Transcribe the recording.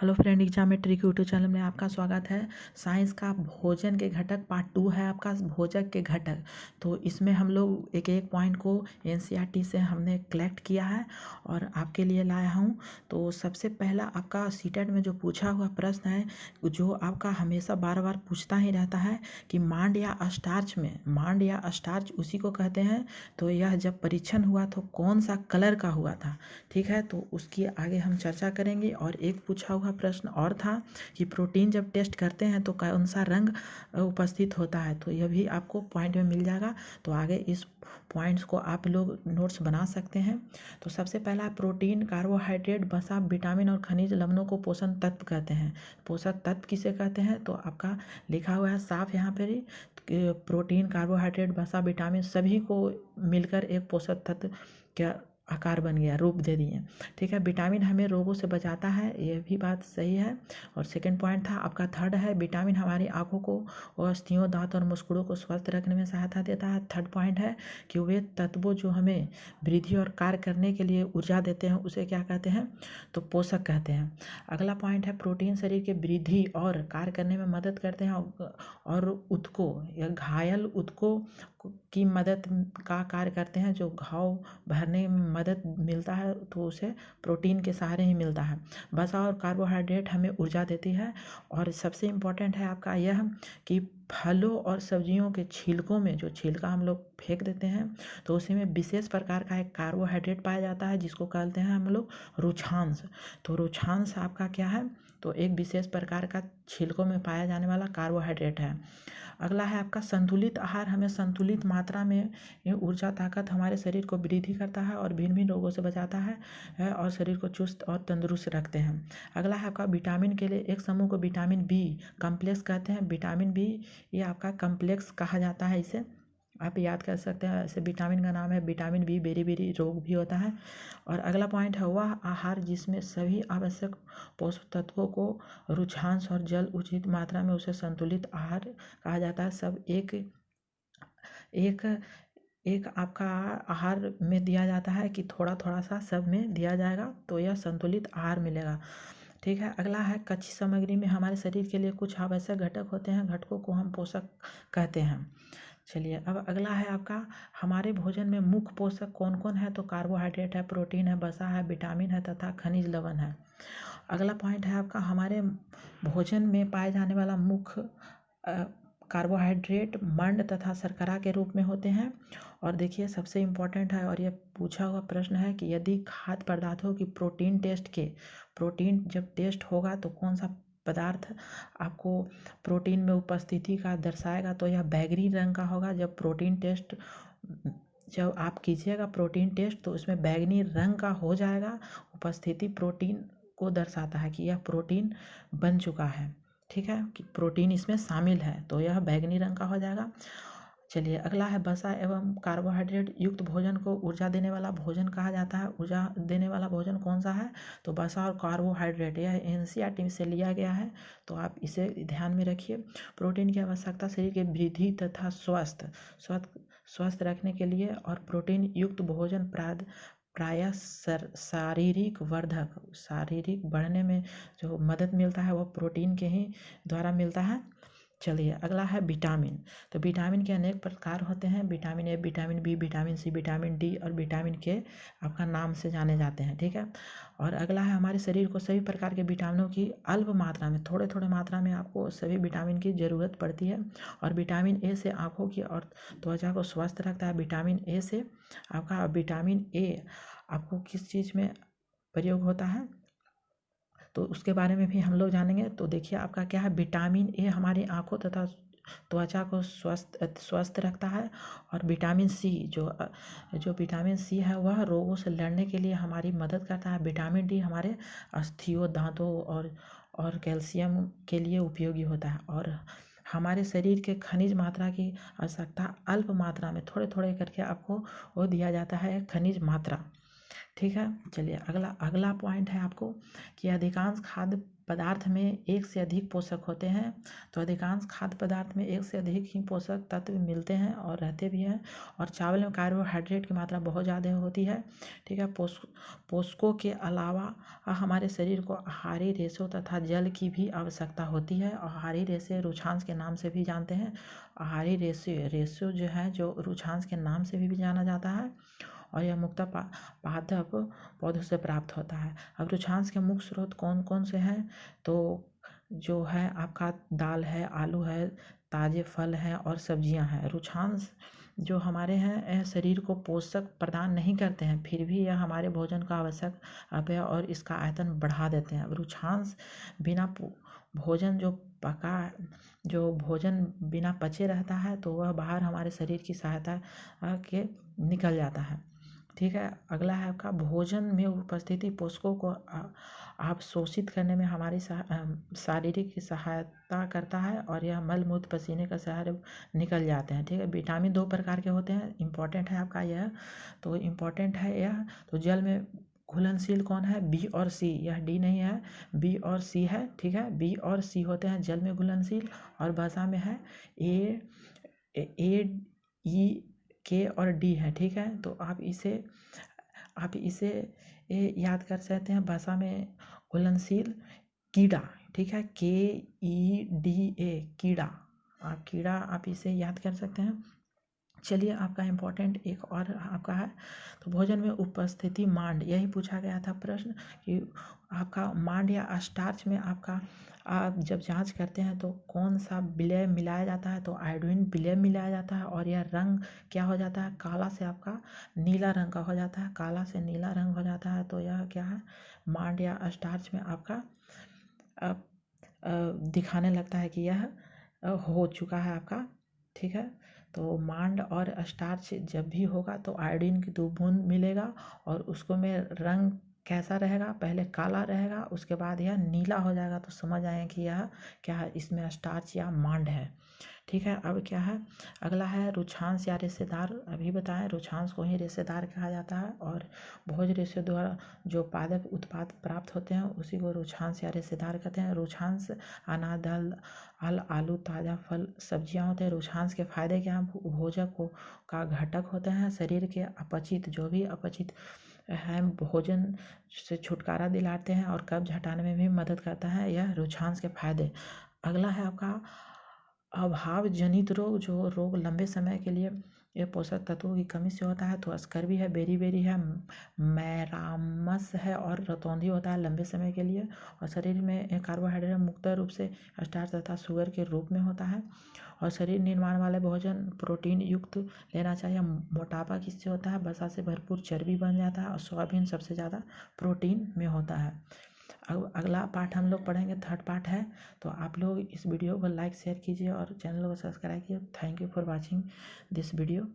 Hello friend, एग्जामेट्री के YouTube channel में आपका स्वागत है। साइंस का भोजन के घटक पार्ट 2 है आपका, भोजन के घटक। तो इसमें हम लोग एक एक पॉइंट को एनसीईआरटी से हमने कलेक्ट किया है और आपके लिए लाया हूँ। तो सबसे पहला आपका सीटेट में जो पूछा हुआ प्रश्न है, जो आपका हमेशा बार बार पूछता ही रहता है कि मांड या स्टार्च में, मांड या स्टार्च उसी को कहते हैं। तो यह जब परीक्षण हुआ तो कौन सा कलर का हुआ था, ठीक है। तो उसकी आगे हम चर्चा करेंगे। और एक पूछा हुआ प्रश्न और था कि प्रोटीन जब टेस्ट करते हैं तो कौन सा रंग उपस्थित होता है। तो यह भी आपको पॉइंट में मिल जाएगा। तो आगे इस पॉइंट्स को आप लोग नोट्स बना सकते हैं। तो सबसे पहला प्रोटीन, कार्बोहाइड्रेट, वसा, विटामिन और खनिज लवणों को पोषण तत्व कहते हैं। पोषक तत्व किसे कहते हैं, तो आपका लिखा हुआ है साफ यहाँ पर ही। प्रोटीन, कार्बोहाइड्रेट, वसा, विटामिन सभी को मिलकर एक पोषक तत्व क्या आकार बन गया, रूप दे दिए, ठीक है। विटामिन हमें रोगों से बचाता है, यह भी बात सही है। और सेकंड पॉइंट था आपका थर्ड है, विटामिन हमारी आंखों को और अस्थियों, दांत और मुस्कुड़ों को स्वस्थ रखने में सहायता देता है। थर्ड पॉइंट है कि वे तत्वों जो हमें वृद्धि और कार्य करने के लिए ऊर्जा देते हैं उसे क्या कहते हैं, तो पोषक कहते हैं। अगला पॉइंट है प्रोटीन शरीर के वृद्धि और कार्य करने में मदद करते हैं और ऊतकों या घायल ऊतकों की मदद का कार्य करते हैं। जो घाव भरने में मदद मिलता है तो उसे प्रोटीन के सहारे ही मिलता है। वसा और कार्बोहाइड्रेट हमें ऊर्जा देती है। और सबसे इम्पोर्टेंट है आपका यह कि फलों और सब्जियों के छिलकों में, जो छिलका हम लोग फेंक देते हैं तो उसी में विशेष प्रकार का एक कार्बोहाइड्रेट पाया जाता है जिसको कहते हैं हम लोग रुक्षांश। तो रुक्षांश आपका क्या है, तो एक विशेष प्रकार का छिलकों में पाया जाने वाला कार्बोहाइड्रेट है। अगला है आपका संतुलित आहार हमें संतुलित मात्रा में ऊर्जा, ताकत हमारे शरीर को वृद्धि करता है और भिन्न भिन्न रोगों से बचाता है और शरीर को चुस्त और तंदुरुस्त रखते हैं। अगला है आपका विटामिन के लिए एक समूह को विटामिन बी कम्प्लेक्स कहते हैं। विटामिन बी ये आपका कम्प्लेक्स कहा जाता है, इसे आप याद कर सकते हैं। ऐसे विटामिन का नाम है विटामिन बी, बेरी बेरी रोग भी होता है। और अगला पॉइंट है वह आहार जिसमें सभी आवश्यक पोषक तत्वों को रुझांश और जल उचित मात्रा में, उसे संतुलित आहार कहा जाता है। सब एक एक एक आपका आहार में दिया जाता है कि थोड़ा थोड़ा सा सब में दिया जाएगा तो यह संतुलित आहार मिलेगा, ठीक है। अगला है कच्ची सामग्री में हमारे शरीर के लिए कुछ आवश्यक घटक होते हैं, घटकों को हम पोषक कहते हैं। चलिए अब अगला है आपका हमारे भोजन में मुख्य पोषक कौन कौन है, तो कार्बोहाइड्रेट है, प्रोटीन है, वसा है, विटामिन है तथा खनिज लवण है। अगला पॉइंट है आपका हमारे भोजन में पाए जाने वाला मुख्य कार्बोहाइड्रेट मंड तथा शर्करा के रूप में होते हैं। और देखिए सबसे इम्पोर्टेंट है और यह पूछा हुआ प्रश्न है कि यदि खाद्य पदार्थों की प्रोटीन जब टेस्ट होगा तो कौन सा पदार्थ आपको प्रोटीन में उपस्थिति का दर्शाएगा, तो यह बैगनी रंग का होगा। जब आप कीजिएगा प्रोटीन टेस्ट तो उसमें बैगनी रंग का हो जाएगा, उपस्थिति प्रोटीन को दर्शाता है कि यह प्रोटीन बन चुका है, ठीक है, कि प्रोटीन इसमें शामिल है, तो यह बैगनी रंग का हो जाएगा। चलिए अगला है वसा एवं कार्बोहाइड्रेट युक्त भोजन को ऊर्जा देने वाला भोजन कहा जाता है। ऊर्जा देने वाला भोजन कौन सा है, तो वसा और कार्बोहाइड्रेट, यह एनसीईआरटी से लिया गया है तो आप इसे ध्यान में रखिए। प्रोटीन की आवश्यकता शरीर के वृद्धि तथा स्वस्थ रखने के लिए, और प्रोटीन युक्त भोजन प्रायः शारीरिक बढ़ने में जो मदद मिलता है वो प्रोटीन के ही द्वारा मिलता है। चलिए अगला है विटामिन। तो विटामिन के अनेक प्रकार होते हैं, vitamin A, vitamin B, vitamin C, vitamin D और विटामिन के आपका नाम से जाने जाते हैं, ठीक है। और अगला है हमारे शरीर को सभी प्रकार के विटामिनों की अल्प मात्रा में, थोड़े थोड़े मात्रा में आपको सभी विटामिन की ज़रूरत पड़ती है। और विटामिन ए से आँखों की और त्वचा को स्वस्थ रखता है। विटामिन ए से आपका, विटामिन ए आपको किस चीज़ में प्रयोग होता है तो उसके बारे में भी हम लोग जानेंगे। तो देखिए आपका क्या है, विटामिन ए हमारी आँखों तथा त्वचा को स्वस्थ रखता है। और विटामिन सी जो विटामिन सी है वह रोगों से लड़ने के लिए हमारी मदद करता है। विटामिन डी हमारे अस्थियों, दांतों और कैल्शियम के लिए उपयोगी होता है। और हमारे शरीर के खनिज मात्रा की आवश्यकता अल्प मात्रा में, थोड़े थोड़े करके आपको वो दिया जाता है खनिज मात्रा, ठीक है। चलिए अगला पॉइंट है आपको कि अधिकांश खाद्य पदार्थ में एक से अधिक पोषक होते हैं। तो अधिकांश खाद्य पदार्थ में एक से अधिक ही पोषक तत्व मिलते हैं और रहते भी हैं। और चावल में कार्बोहाइड्रेट की मात्रा बहुत ज़्यादा होती है। ठीक है। पोषकों के अलावा हमारे शरीर को आहारी रेशों तथा जल की भी आवश्यकता होती है। आहारी रेशे रुक्षांश के नाम से भी जानते हैं। आहारी रेशो जो है जो रुक्षांश के नाम से भी जाना जाता है और यह मुख्यतः पादप पौधों से प्राप्त होता है। अब रुक्षांश के मुख्य स्रोत कौन कौन से हैं? तो जो है आपका दाल है, आलू है, ताजे फल हैं और सब्जियां हैं। रुक्षांश जो हमारे हैं शरीर को पोषक प्रदान नहीं करते हैं, फिर भी यह हमारे भोजन का आवश्यक अवयव और इसका आयतन बढ़ा देते हैं। अब रुक्षांश बिना भोजन जो भोजन बिना पचे रहता है तो वह बाहर हमारे शरीर की सहायता के निकल जाता है। ठीक है। अगला है आपका भोजन में उपस्थिति पोषकों को अवशोषित करने में हमारी शारीरिक सहायता करता है और यह मल मूत्र पसीने का सहारे निकल जाते हैं। ठीक है। विटामिन 2 प्रकार के होते हैं। इम्पोर्टेंट है आपका यह, तो इम्पोर्टेंट है यह। तो जल में घुलनशील कौन है? बी और सी। यह डी नहीं है, बी और सी है। ठीक है। बी और सी होते हैं जल में घुलनशील। और भाषा में है ए ई के और डी है। ठीक है। तो आप इसे याद कर सकते हैं। भाषा में घुलनशील कीड़ा। ठीक है। KEDA कीड़ा। आप इसे याद कर सकते हैं। चलिए आपका इम्पोर्टेंट एक और आपका है, तो भोजन में उपस्थिति मांड। यही पूछा गया था प्रश्न कि आपका मांड या स्टार्च में आपका आप जब जांच करते हैं तो कौन सा विलय मिलाया जाता है? तो आयोडीन विलय मिलाया जाता है और यह रंग क्या हो जाता है? काला से आपका नीला रंग का हो जाता है। काला से नीला रंग हो जाता है। तो यह क्या है? मांड या स्टार्च में आपका दिखाने लगता है कि यह हो चुका है आपका। ठीक है। तो मांड और स्टार्च जब भी होगा तो आयोडीन की 2 बूंद मिलेगा और उसको में रंग कैसा रहेगा? पहले काला रहेगा, उसके बाद यह नीला हो जाएगा। तो समझ आए कि यह क्या है? इसमें स्टार्च या मांड है। ठीक है। अब क्या है? अगला है रुक्षांश या रेशेदार। अभी बताएं, रुक्षांश को ही रेशेदार कहा जाता है और भोज रेशे द्वारा जो पादप उत्पाद प्राप्त होते हैं उसी को रुक्षांश या रेशेदार कहते हैं। रुक्षांश अनाज, दाल, आलू, ताज़ा फल, सब्जियां होते हैं। रुक्षांश के फायदे क्या हैं? भोजक का घटक होते हैं। शरीर के जो भी अपचित है भोजन से छुटकारा दिलाते हैं और कब्ज हटाने में भी मदद करता है। यह रुक्षांश के फायदे। अगला है आपका अभाव जनित रोग। जो रोग लंबे समय के लिए ये पोषक तत्वों की कमी से होता है। तो स्कर्वी है, बेरी है, मैरामस है और रतौंधी होता है लंबे समय के लिए। और शरीर में कार्बोहाइड्रेट मुक्त रूप से स्टार्च तथा शुगर के रूप में होता है। और शरीर निर्माण वाले भोजन प्रोटीन युक्त लेना चाहिए। मोटापा किससे होता है? वसा से भरपूर चर्बी बन जाता है और सोयाबीन सबसे ज़्यादा प्रोटीन में होता है। अब अगला पार्ट हम लोग पढ़ेंगे, 3rd पार्ट है। तो आप लोग इस वीडियो को लाइक शेयर कीजिए और चैनल को सब्सक्राइब कीजिए। Thank you for watching this video.